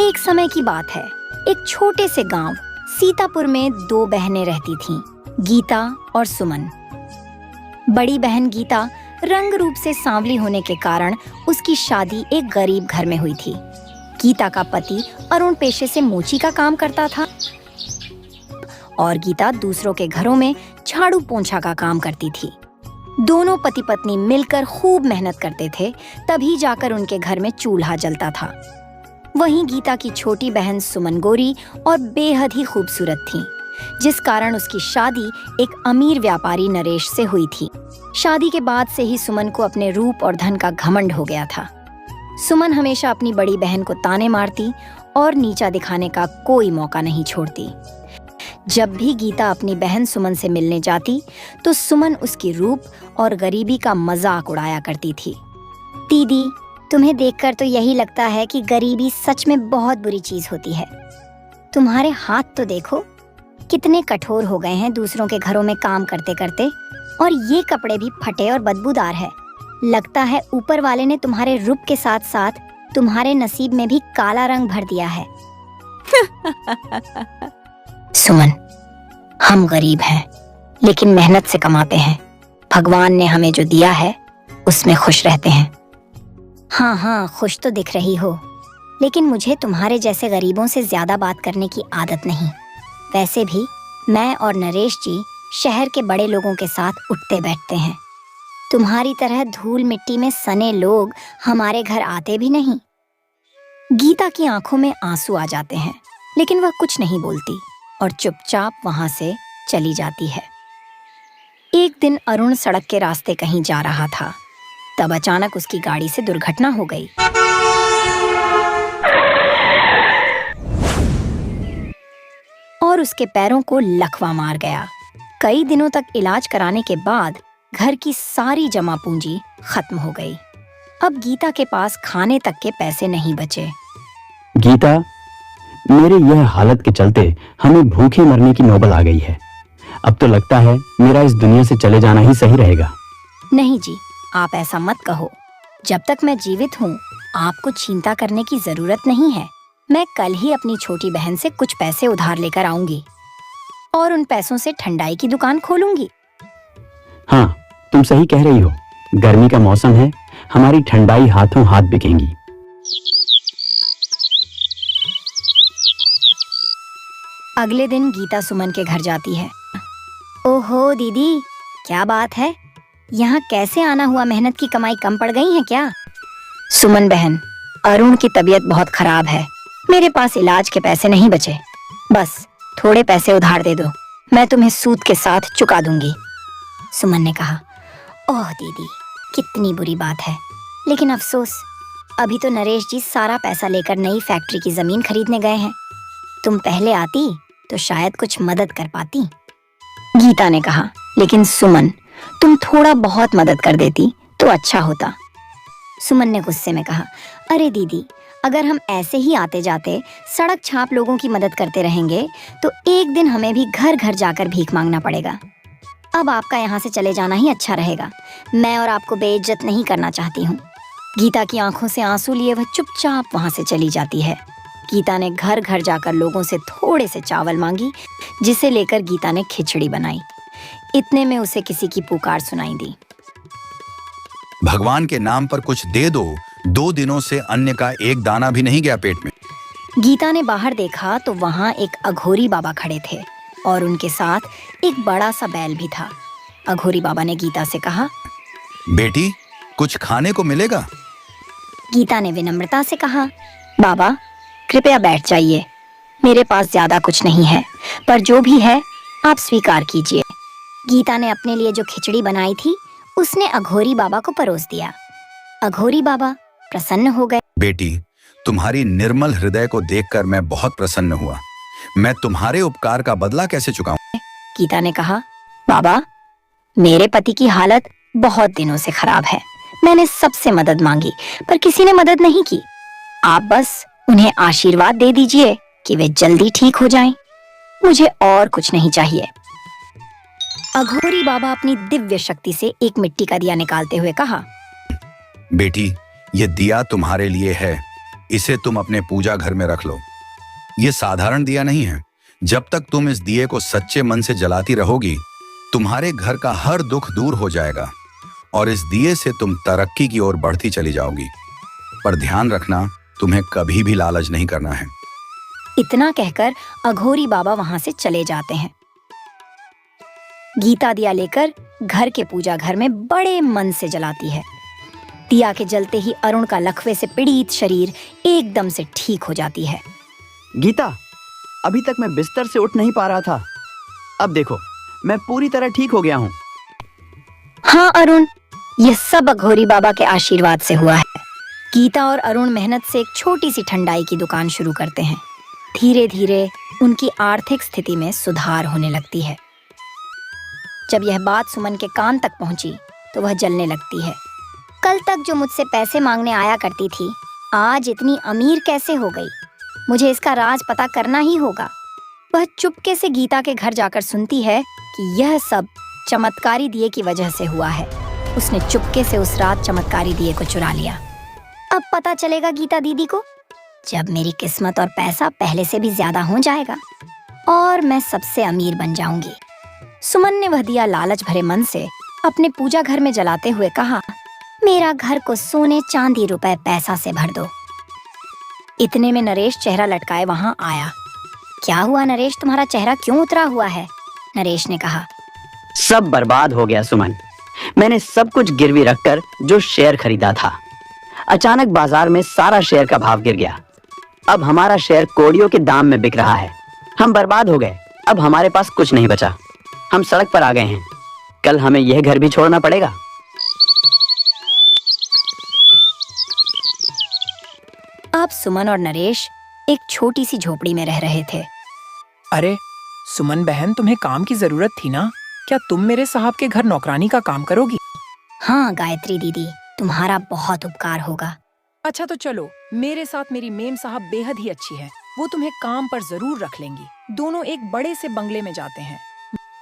एक समय की बात है। एक छोटे से गांव सीतापुर में दो बहनें रहती थीं, गीता और सुमन। बड़ी बहन गीता रंग रूप से सांवली होने के कारण उसकी शादी एक गरीब घर में हुई थी। गीता का पति अरुण पेशे से मोची का काम करता था और गीता दूसरों के घरों में झाड़ू पोंछा का काम करती थी। दोनों पति पत्नी मिलकर खूब मेहनत करते थे, तभी जाकर उनके घर में चूल्हा जलता था। वहीं गीता की छोटी बहन सुमन गोरी और बेहद ही खूबसूरत थी, जिस कारण उसकी शादी एक अमीर व्यापारी नरेश से हुई थी। शादी के बाद से ही सुमन को अपने रूप और धन का घमंड हो गया था। सुमन हमेशा अपनी बड़ी बहन को ताने मारती और नीचा दिखाने का कोई मौका नहीं छोड़ती। जब भी गीता अपनी बहन सुमन से मिलने जाती तो सुमन उसकी रूप और गरीबी का मजाक उड़ाया करती थी। दीदी, तुम्हें देखकर तो यही लगता है कि गरीबी सच में बहुत बुरी चीज होती है। तुम्हारे हाथ तो देखो, कितने कठोर हो गए हैं दूसरों के घरों में काम करते करते, और ये कपड़े भी फटे और बदबूदार है। लगता है ऊपर वाले ने तुम्हारे रूप के साथ साथ तुम्हारे नसीब में भी काला रंग भर दिया है। सुमन, हम गरीब हैं, लेकिन मेहनत से कमाते हैं। भगवान ने हमें जो दिया है उसमें खुश रहते हैं। हाँ हाँ, खुश तो दिख रही हो, लेकिन मुझे तुम्हारे जैसे गरीबों से ज्यादा बात करने की आदत नहीं। वैसे भी मैं और नरेश जी शहर के बड़े लोगों के साथ उठते बैठते हैं। तुम्हारी तरह धूल मिट्टी में सने लोग हमारे घर आते भी नहीं। गीता की आंखों में आंसू आ जाते हैं, लेकिन वह कुछ नहीं बोलती और चुपचाप वहां से चली जाती है। एक दिन अरुण सड़क के रास्ते कहीं जा रहा था, तब अचानक उसकी गाड़ी से दुर्घटना हो गई। और उसके पैरों को लकवा मार गया। कई दिनों तक इलाज कराने के बाद घर की सारी जमा पूंजी खत्म हो गई। अब गीता के पास खाने तक के पैसे नहीं बचे। गीता, मेरे यह हालत के चलते हमें भूखे मरने की नौबत आ गई है। अब तो लगता है मेरा इस दुनिया से चले जाना ही सही रहेगा। नहीं जी, आप ऐसा मत कहो। जब तक मैं जीवित हूँ आपको चिंता करने की जरूरत नहीं है। मैं कल ही अपनी छोटी बहन से कुछ पैसे उधार लेकर आऊंगी और उन पैसों से ठंडाई की दुकान खोलूंगी। हाँ, तुम सही कह रही हो। गर्मी का मौसम है, हमारी ठंडाई हाथों हाथ बिकेंगी। अगले दिन गीता सुमन के घर जाती है। ओहो दीदी, क्या बात है? यहाँ कैसे आना हुआ? मेहनत की कमाई कम पड़ गई है क्या? सुमन बहन, अरुण की तबीयत बहुत खराब है। मेरे पास इलाज के पैसे नहीं बचे। बस थोड़े पैसे उधार दे दो, मैं तुम्हें सूद के साथ चुका दूंगी। सुमन ने कहा। ओह दीदी, कितनी बुरी बात है, लेकिन अफसोस अभी तो नरेश जी सारा पैसा लेकर नई फैक्ट्री की जमीन खरीदने गए हैं। तुम पहले आती तो शायद कुछ मदद कर पाती। गीता ने कहा, लेकिन सुमन, तुम थोड़ा बहुत मदद कर देती तो अच्छा होता। सुमन ने गुस्से में कहा, अरे दीदी, अगर हम ऐसे ही आते जाते सड़क छाप लोगों की मदद करते रहेंगे तो एक दिन हमें भी घर घर जाकर भीख मांगना पड़ेगा। अब आपका यहाँ से चले जाना ही अच्छा रहेगा। मैं और आपको बेइज्जत नहीं करना चाहती हूँ। गीता की आंखों से आंसू लिए वह चुपचाप वहाँ से चली जाती है। गीता ने घर घर जाकर लोगों से थोड़े से चावल मांगी, जिसे लेकर गीता ने खिचड़ी बनाई। इतने में उसे किसी की पुकार सुनाई दी। भगवान के नाम पर कुछ दे दो, 2 दिनों से अन्न का एक दाना भी नहीं गया पेट में। गीता ने बाहर देखा तो वहाँ एक अघोरी बाबा खड़े थे और उनके साथ एक बड़ा सा बैल भी था। अघोरी बाबा ने गीता से कहा, बेटी, कुछ खाने को मिलेगा? गीता ने विनम्रता से कहा, बाबा कृपया बैठ जाइए, मेरे पास ज्यादा कुछ नहीं है, पर जो भी है आप स्वीकार कीजिए। गीता ने अपने लिए जो खिचड़ी बनाई थी उसने अघोरी बाबा को परोस दिया। अघोरी बाबा प्रसन्न हो गए। बेटी, तुम्हारी निर्मल हृदय को देखकर मैं बहुत प्रसन्न हुआ। मैं तुम्हारे उपकार का बदला कैसे चुकाऊं? गीता ने कहा, बाबा मेरे पति की हालत बहुत दिनों से खराब है। मैंने सबसे मदद मांगी पर किसी ने मदद नहीं की। आप बस उन्हें आशीर्वाद दे दीजिए कि वे जल्दी ठीक हो जाएं। मुझे और कुछ नहीं चाहिए। अघोरी बाबा अपनी दिव्य शक्ति से एक मिट्टी का दिया निकालते हुए कहा, बेटी, ये दिया तुम्हारे लिए है। इसे तुम अपने पूजा घर में रख लो। ये साधारण दिया नहीं है। जब तक तुम इस दिए को सच्चे मन से जलाती रहोगी, तुम्हारे घर का हर दुख दूर हो जाएगा और इस दिए से तुम तरक्की की ओर बढ़ती चली जाओगी। पर ध्यान रखना, तुम्हें कभी भी लालच नहीं करना है। इतना कहकर अघोरी बाबा वहां से चले जाते हैं। गीता दिया लेकर घर के पूजा घर में बड़े मन से जलाती है। दिया के जलते ही अरुण का लकवे से पीड़ित शरीर एकदम से ठीक हो जाती है। गीता, अभी तक मैं बिस्तर से उठ नहीं पा रहा था। अब देखो, मैं पूरी तरह ठीक हो गया हूँ। हाँ अरुण, यह सब अघोरी बाबा के आशीर्वाद से हुआ है। गीता और अरुण मेहनत से एक छोटी सी ठंडाई की दुकान शुरू करते हैं। धीरे धीरे उनकी आर्थिक स्थिति में सुधार होने लगती है। जब यह बात सुमन के कान तक पहुंची तो वह जलने लगती है। कल तक जो मुझसे पैसे मांगने आया करती थी, आज इतनी अमीर कैसे हो गई? मुझे इसका राज पता करना ही होगा। वह चुपके से गीता के घर जाकर सुनती है कि यह सब चमत्कारी दिए की वजह से हुआ है। उसने चुपके से उस रात चमत्कारी दिए को चुरा लिया। अब पता चलेगा गीता दीदी को, जब मेरी किस्मत और पैसा पहले से भी ज्यादा हो जाएगा और मैं सबसे अमीर बन जाऊंगी। सुमन ने वह दिया लालच भरे मन से अपने पूजा घर में जलाते हुए कहा, मेरा घर को सोने चांदी रुपए पैसा से भर दो। इतने में नरेश चेहरा लटकाए वहां आया। क्या हुआ नरेश, तुम्हारा चेहरा क्यों उतरा हुआ है? नरेश ने कहा। सब बर्बाद हो गया सुमन। मैंने सब कुछ गिरवी रखकर जो शेयर खरीदा था, अचानक बाजार में सारा शेयर का भाव गिर गया। अब हमारा शेयर कौड़ियों के दाम में बिक रहा है। हम बर्बाद हो गए। अब हमारे पास कुछ नहीं बचा। हम सड़क पर आ गए हैं। कल हमें यह घर भी छोड़ना पड़ेगा। अब सुमन और नरेश एक छोटी सी झोपड़ी में रह रहे थे। अरे सुमन बहन, तुम्हें काम की जरूरत थी ना? क्या तुम मेरे साहब के घर नौकरानी का काम करोगी? हाँ गायत्री दीदी, तुम्हारा बहुत उपकार होगा। अच्छा तो चलो, मेरे साथ मेरी मेम साहब बेहद ही अच्छी है। वो तुम्हें काम पर जरूर रख लेंगी। दोनों एक बड़े से बंगले में जाते हैं।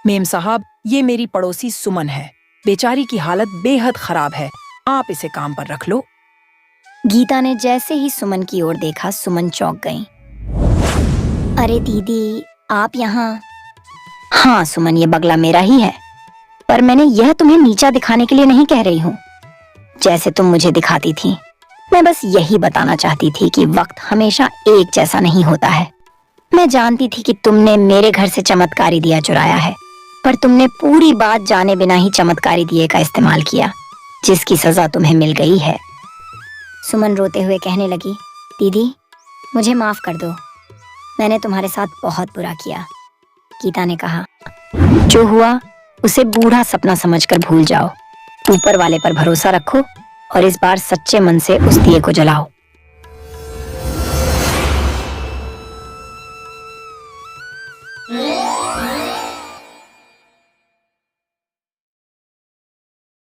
मेम साहब, ये मेरी पड़ोसी सुमन है। बेचारी की हालत बेहद खराब है। आप इसे काम पर रख लो। गीता ने जैसे ही सुमन की ओर देखा, सुमन चौंक गई। अरे दीदी, आप यहाँ? हाँ सुमन, ये बंगला मेरा ही है, पर मैंने यह तुम्हें नीचा दिखाने के लिए नहीं कह रही हूँ, जैसे तुम मुझे दिखाती थी। मैं बस यही बताना चाहती थी कि वक्त हमेशा एक जैसा नहीं होता है। मैं जानती थी कि तुमने मेरे घर से चमत्कारी दिया चुराया है, पर तुमने पूरी बात जाने बिना ही चमत्कारी दिए का इस्तेमाल किया, जिसकी सजा तुम्हें मिल गई है। सुमन रोते हुए कहने लगी, दीदी मुझे माफ कर दो, मैंने तुम्हारे साथ बहुत बुरा किया। गीता ने कहा, जो हुआ उसे बूढ़ा सपना समझकर भूल जाओ। ऊपर वाले पर भरोसा रखो और इस बार सच्चे मन से उस दिए को जलाओ।